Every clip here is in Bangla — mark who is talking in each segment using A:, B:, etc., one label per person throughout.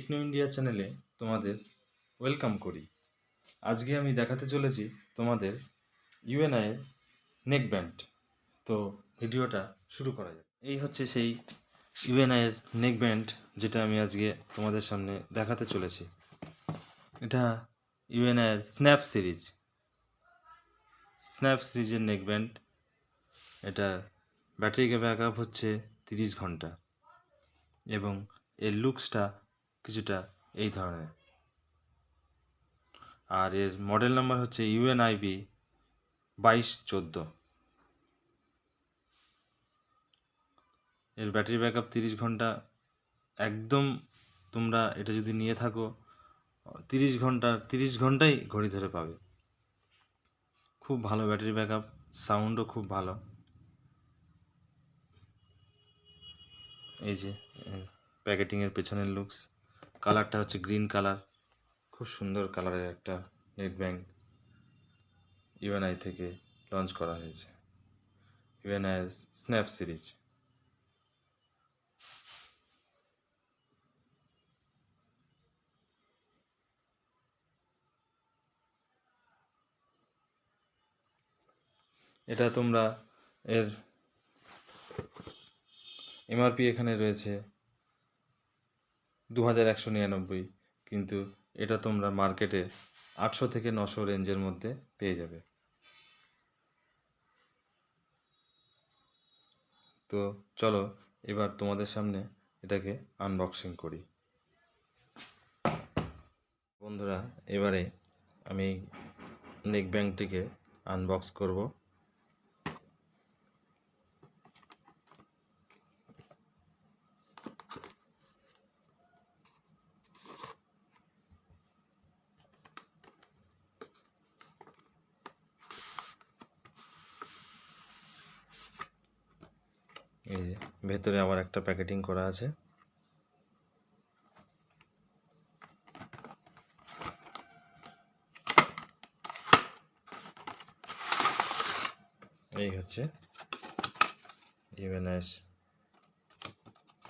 A: টেকনো ইন্ডিয়া চ্যানেলে তোমাদের ওয়েলকাম করি। আজকে আমি দেখাতে চলেছি তোমাদের ইউএনআই এর নেকব্যান্ড। তো ভিডিওটা শুরু করা যাক। এই হচ্ছে সেই ইউএনআই এর নেকব্যান্ড যেটা আমি আজকে তোমাদের সামনে দেখাতে চলেছি। এটা ইউএনআই এর স্ন্যাপ সিরিজের নেকব্যান্ড। এটা ব্যাটারি ব্যাকআপ হচ্ছে 30 ঘন্টা এবং এর লুকসটা কিছুটা এই ধরনের। আর এর মডেল নাম্বার হচ্ছে UNIB 2214। এর ব্যাটারি ব্যাকআপ 30 ঘন্টা। একদম তোমরা এটা যদি নিয়ে থাকো 30 ঘন্টাই ঘড়ি ধরে পাবে। খুব ভালো ব্যাটারি ব্যাকআপ, সাউন্ডও খুব ভালো। এই যে প্যাকেটিংয়ের পেছনের লুকস, কালারটা হচ্ছে গ্রিন কালার। খুব সুন্দর কালারের একটা নেকব্যান্ড ইউএনআই থেকে লঞ্চ করা হয়েছে। UNI snap series. এটা তোমরা এর এমআরপি এখানে রয়েছে 2199, কিন্তু এটা তোমরা মার্কেটে 800 থেকে 900 রেঞ্জের মধ্যে পেয়ে যাবে। তো চলো এবার তোমাদের সামনে এটাকে আনবক্সিং করি। বন্ধুরা, এবারে আমি নেকব্যান্ডটিকে আনবক্স করব। এই যে ভেতরে আবার একটা প্যাকেটিং করা আছে। এই হচ্ছে ইউএনআই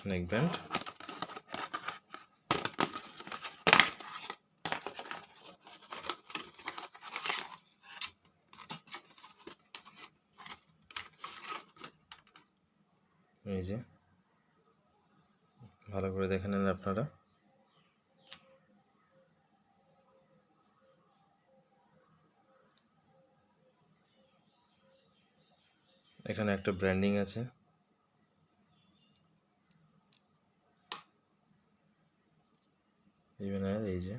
A: নেকব্যান্ড। এই যে ভালো করে দেখে নেন আপনারা। এখানে একটা ব্র্যান্ডিং আছে। ইউএনআই এই যে,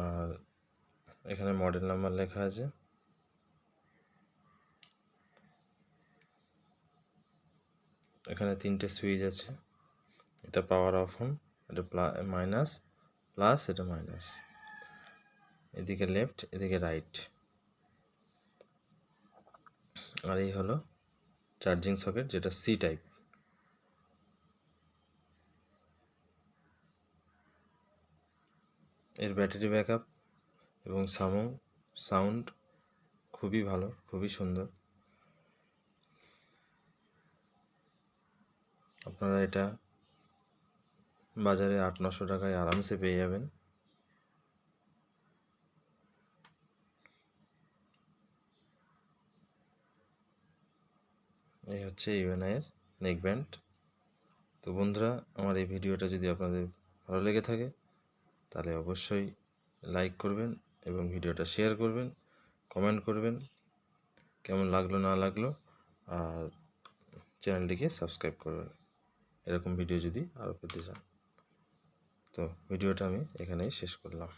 A: আর এখানে মডেল নাম্বার লেখা আছে। এখানে 3টে সুইচ আছে। এটা পাওয়ার অফ অন, এটা মাইনাস, প্লাস, এটা মাইনাস। এদিকে লেফট, এদিকে রাইট। আর এই হলো চার্জিং সকেট, যেটা সি টাইপ। এর ব্যাটারি ব্যাকআপ এবং সাউন্ড খুবই ভালো, খুবই সুন্দর। আপনারা এটা বাজারে 800-900 টাকায় আরামসে পেয়ে যাবেন। এই হচ্ছে ইউএনআই এর নেকব্যান্ড। তো বন্ধুরা, আমার এই ভিডিওটা যদি আপনাদের ভালো লেগে থাকে তাহলে অবশ্যই লাইক করবেন এবং ভিডিওটা শেয়ার করবেন, কমেন্ট করবেন কেমন লাগলো না লাগলো, আর চ্যানেলটিকে সাবস্ক্রাইব করবেন এরকম ভিডিও যদি আরও পেতে চান। তো ভিডিওটা আমি এখানেই শেষ করলাম।